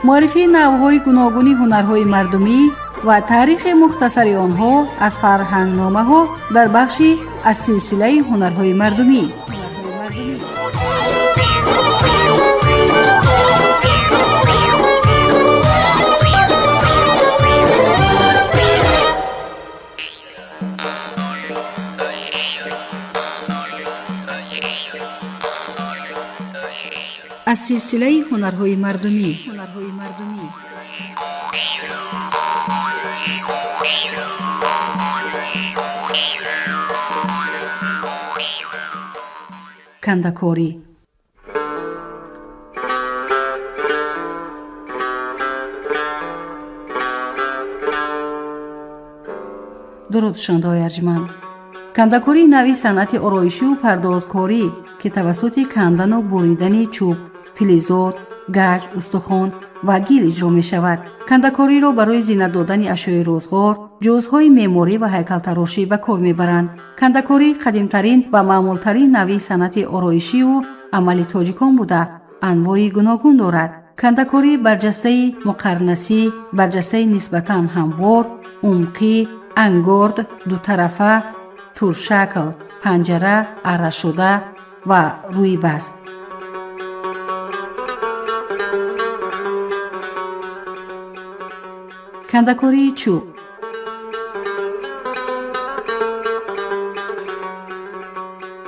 معرفی نوع‌های گوناگون هنرهای مردمی و تاریخ مختصر آنها از فرهنگنامه‌ها در بخشی از سلسله هنرهای مردمی. از سلسله هنرهای مردمی. کنده‌کاری. درود شنونده‌های ارجمند. کنده‌کاری نوعی صنعت آرایشی و پردازکاری که توسط کندن و بریدن چوب، فلزات، گچ، استخوان و گل اجرا می شود. کنده‌کاری را برای زینت دادن اشیاء روزگار، جزهای معماری و هیکل‌تراشی به کار می‌برند. کنده‌کاری قدیمی‌ترین و معمول‌ترین نوع صنعت آرایشی و عملی تاجیکان بوده انواع گوناگون دارد. کنده‌کاری برجسته مقرنسی، برجسته نسبتاً هموار، عمقی، انگارد، دو طرفه، تورشکل، پنجره، اره شده و روی بست. کنده‌کاری چوب.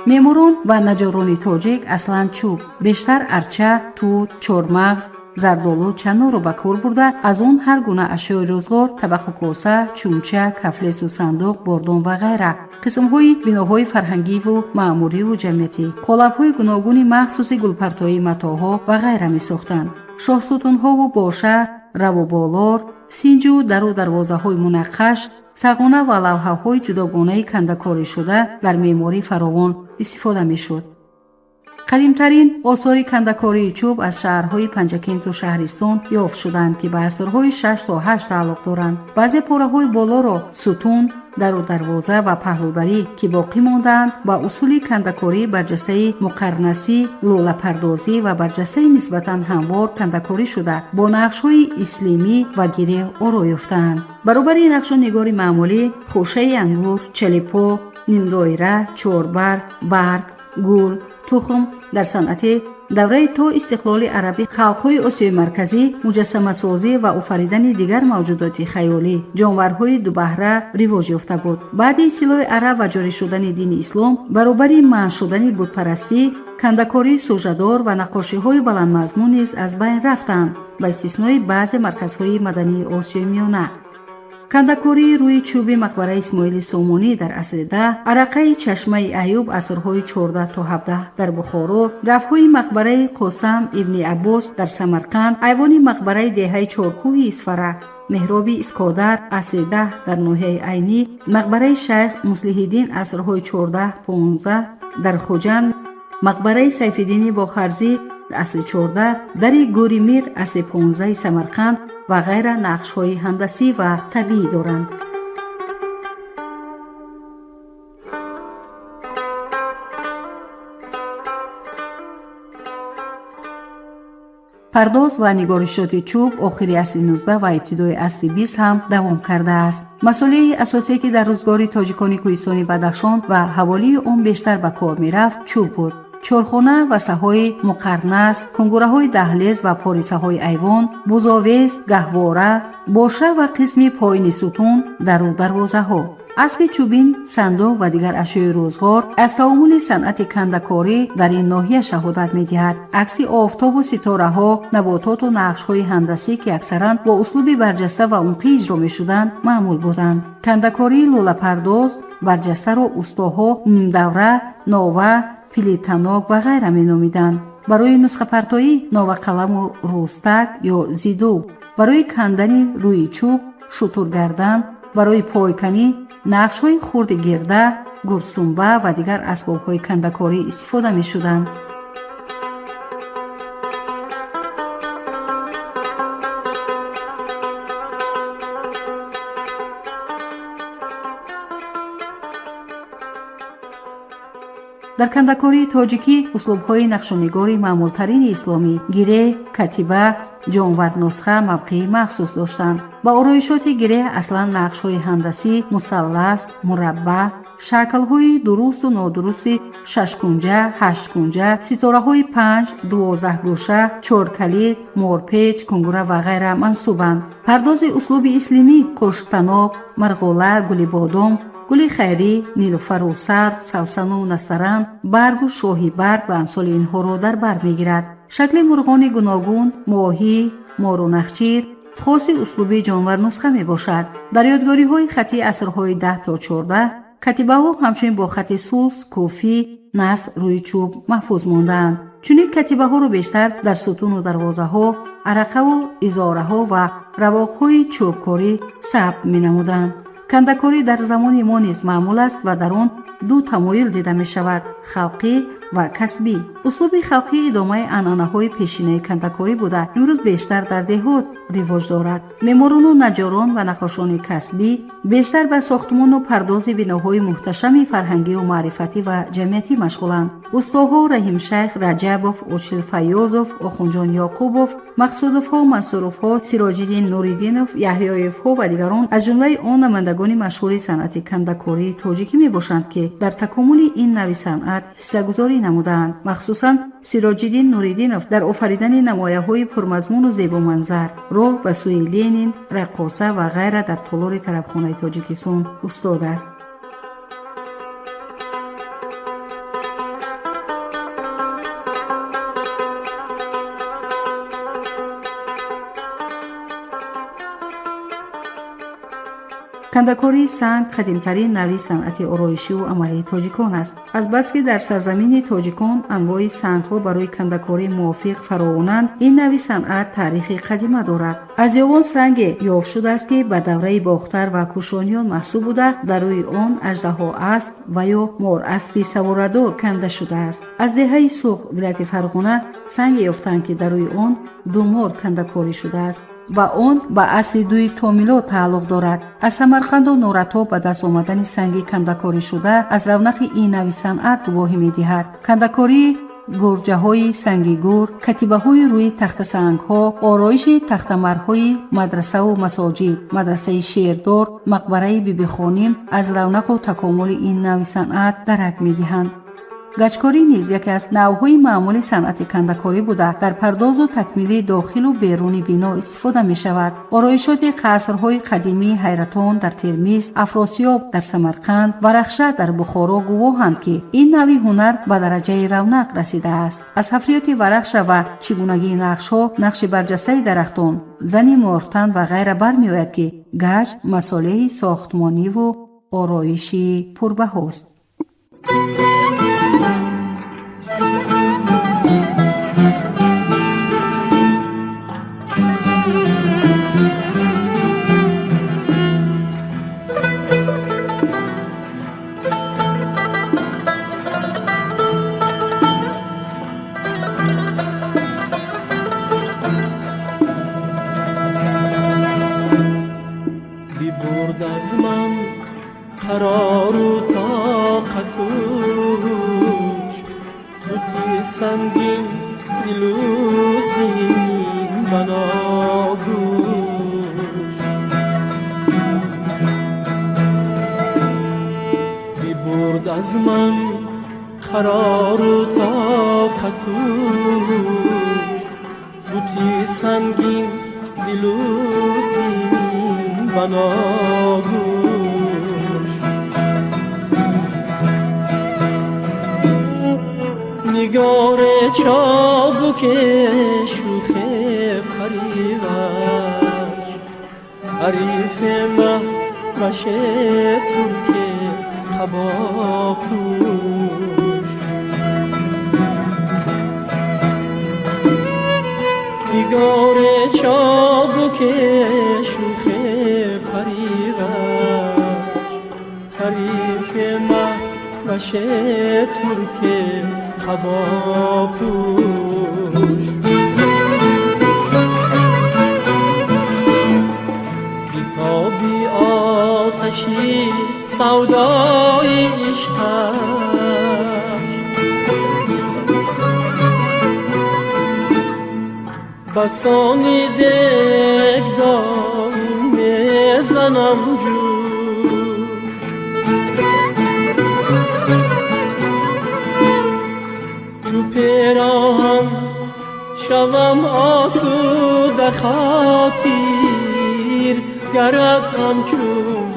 معماران و نجاران تاجیک اصلاً چوب، بیشتر ارچه، توت، چهارمغز، زردآلو، چنا را به کار برده از آن هر گونه اشیاء روزگار، طبق و کاسه، چونچه، کفلس و صندوق، باردون و غیره، قسم‌های بناهای فرهنگی و معماری و جمعیتی، قالب‌های گوناگون مخصوص گلپرتویی متاعها و غیره می‌ساختند. شاهستون‌ها و باشه، روابالار، سینج و در و دروازه‌های منقش، سقانه و لوحه‌های جداگانه کنده‌کاری شده در معماری فراوان استفاده می‌شد. قدیمترین آثار کنده‌کاری چوب از شهرهای پنجکент و شهرستان یافت شدند که به عصرهای 6 تا 8 تعلق دارند. بعضی پاره‌های بالا را ستون، در و دروازه و پهلودری که باقی ماندند با اصول کنده‌کاری برجسته مقرنسی، لوله پردازی و برجسته نسبتاً هموار کنده‌کاری شده با نقش‌های اسلامی و گره آرا یافتند. برابر نقش نگار معمولی، خوشه انگور، چلیپا، نیم دایره، چهاربر، برگ، گل، تخم در صنعت دوره تا استقلال عربی خلق‌های آسیای مرکزی مجسمه سازی و آفریدن دیگر موجودات خیالی جانورهای دو بهره رواج یافته بود. بعد اصلاح عرب و جاری شدن دین اسلام برابر منع شدن بتپرستی، کنده‌کاری سوژه‌دار و نقاشی‌های بلند مضمون نیز از بین رفتند با استثنای بعضی مرکزهای مدنی آسیای میانه. کنده‌کاری روی چوب مقبره اسماعیل سامانی در عصر 10، عرقه چشمه ایوب عصرهای 14 تا 17 در بخارا، رفع‌های مقبره قاسم ابن عباس در سمرقند، ایوان مقبره دهه چهارکوه اصفهان، محراب اسکادر عصر 10 در ناحیه عینی، مقبره شیخ مصلح الدین عصرهای 14 15 در خوجند، مقبره سیف‌الدین باخرزی عصر 14 در گوریمیر عصر 15 سمرقند و غیره نقش‌های هندسی و طبیعی دارند. پرداز و نگارشات چوب آخر عصر 19 و ابتدای عصر 20 هم دوام کرده است. مسئله اساسی که در روزگار تاجیکان کوهستانی بدخشان و حوالی آن بیشتر به کار می‌رفت چوب بود. چرخونه و سهای مقرنس، کنگوره‌های دهلیز و پاریسه‌های ایوان، بوزاویز، گهواره، باشه و قسمی پایین ستون در و دروازه‌ها، اسب چوبین، صندوق و دیگر اشیاء روزگار از تعامل صنعت کنده‌کاری در این ناحیه شهادت می‌دهد. عکس آفتاب و ستاره‌ها، نباتات و نقش‌های هندسی که اکثراً با اسلوب برجسته و عمقی اجرا می‌شدند معمول بودند. کنده‌کاری لوله‌پرداز برجسته را استاها نیم دوره، ناوه، پیلیتناک و غیره می نامیدند. برای نسخه پرتایی ناوه قلم و روستک یا زیدو، برای کندن روی چوب شتر گردن، برای پایکنی نقش های خرد گرده، گرسنبه و دیگر اسباب های کنده‌کاری استفاده می شدند. дар кандакории тоҷикӣ услубҳои нақшонигори маъмултарини исломӣ гире, катиба, ҷонварнусха мавқеи махсус доштанд. ба ороишоти гире аслан нақшҳои ҳандасӣ, мусаллас, мурабба, шаклҳои дурусту нодурусти шашкунҷа, ҳашткунҷа, ситораҳои 5, 12 гӯша, чоркалид, морпеч, кунгура ва ғайра мансубанд. пардози услуби ислимӣ коштаноб, марғола, гули бодом, гули хайрӣ, нилуфару сард, салсану настаран, баргу шоҳи барг ва амсоли инҳоро дар бар мегирад. шакли мурғони гуногун, моҳӣ, мору нахчир хоси услуби ҷонварнусха мебошад. дар ёдгориҳои хати асрҳои 10 то 14 катибаҳо ҳамчунин бо хати сулс, кӯфӣ, наср рӯи чӯб маҳфуз мондаанд. чунин катибаҳоро бештар дар сутуну дарвозаҳо, арақаву изораҳо ва равоқҳои чӯбкорӣ сабт менамуданд. кандакорӣ дар замони мо низ маъмул аст ва дар он ду тамоил дида мешавад: халқӣ ва касбӣ. услуби халқӣ идомаи анъанаҳои пешинаи кандакорӣ буда имрӯз бештар дар деҳот ривоҷ дорад. меъморону наҷҷорон ва наққошони касбӣ бештар ба сохтмону пардози биноҳои муҳташами фарҳангию маърифатӣ ва ҷамъиятӣ машғуланд. устоҳо раҳимшайх раҷабов, очил файёзов, охунҷон ёқубов, мақсудовҳо, мансуровҳо, сироҷиддин нуриддинов, яҳёевҳо ва дигарон аз ҷумлаи он намояндагони машҳури санъати кандакории тоҷикӣ мебошанд, ки дар такомули ин нави санъат ҳиссагузорӣ намудаанд. махсусан сироҷиддин нуриддинов дар офаридани намояҳои пурмазмуну зебоманзар, роҳ ба сӯи ленин, раққоса ва ғайра дар толори тарабхонаи тоҷикистон устод аст. кандакории санг қадимтарин нави санъати ороишиву амалии тоҷикон аст. азбаски дар сарзамини тоҷикон анвои сангҳо барои кандакорӣ мувофиқ фароонанд, ин нави санъат таърихи қадима дорад. аз ёвон санге ёфт шудааст, ки ба давраи бохтар ва кушониён маҳсуб буда дар рӯи он аждаҳо асп ва ё мораспи саворадор канда шудааст. аз деҳаи суғ вилояти Фарғона санге ёфтанд, ки дар рӯи он ду мор кандакорӣ шудааст ва он ба асли дуи томило тааллуқ дорад. аз самарқанду нуратоб ба даст омадани санги кандакорӣ шуда аз равнақи ин нави санъат гувоҳӣ медиҳад. кандакории гурҷаҳои санги гур, катибаҳои рӯи тахтасангҳо, ороиши тахтамарҳои мадрасаву масоҷид, мадрасаи шердор, мақбараи бибихоним аз равнақу такомули ин нави санъат дарак медиҳанд. гаҷкорӣ низ яке аз навъҳои маъмули санъати кандакорӣ буда дар пардозу такмили дохилу беруни бино истифода мешавад. ороишоти қасрҳои қадимии ҳайратон дар Термиз, Афросиёб дар Самарқанд ва Рахша дар Бухоро гувоҳанд, ки ин нави ҳунар ба дараҷаи равнақ расидааст. аз ҳафриёти Варахша ва чигунагии нақшҳо, нақши барҷастаи дарахтон, зани мортан ва ғайра бармеояд, ки гаҷ масолеҳи сохтмониву ороиши пурбаҳост. ببرد از من قرار و طاقتوش، بودی سنگین دل و سین بناگوش. ببرد از من قرار و طاقتوش، بودی سنگین دل و سین بناگوش. نگار چابک شوخ پریوش، حریف مهوش ترک قباپوش. نگار چابک شوخ پریوش، حریف مهوش ترک قباپوش. زیتابی آتشی سودای عشقش، بسانی دگ دایم میزنم جوش چو پیراهن شوم آسوده خاطر گرد همچون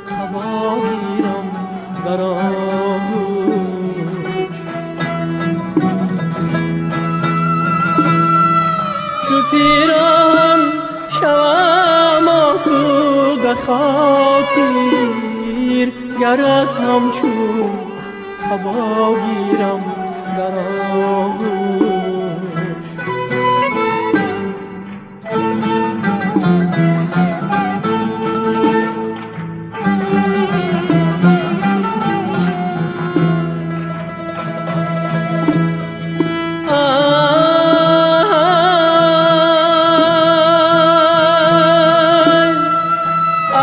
هوا گیرم در آغوش چو پیراهن شوم آسوده خاطر گرد همچون هوا گیرم در آغوش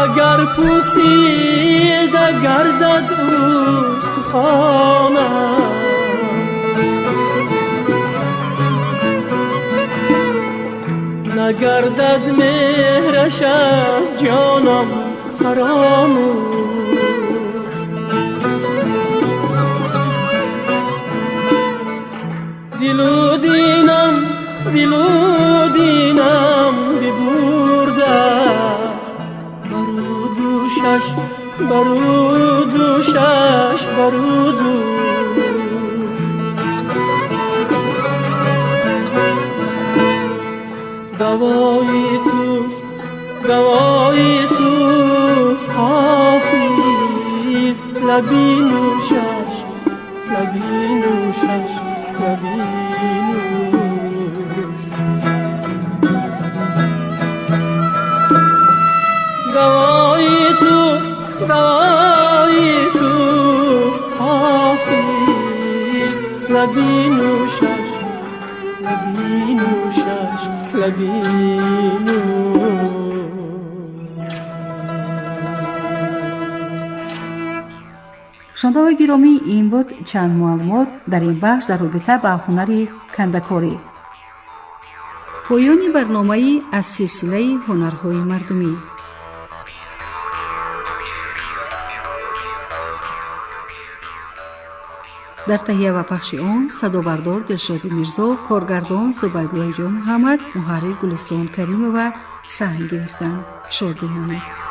اگر پوسیده گردد استخوانم نگردد مهرش از جانم فراموش دل و دینم ببرده است برودوشش دوای توست حافظ لبی نوشش دوای توست حافظ لبی نوشش شنونده‌های گرامی، این بود چند معلومات در این بخش در رابطه با هنر کنده‌کاری. پایان برنامه از سلسله هنرهای مردمی. در تهیه و پخش آن صدابردار دلشاد میرزا، کارگردان زبیدالله جان محمد، محرر گلستان کریمова صحنه گرفتند. شاد بمانید.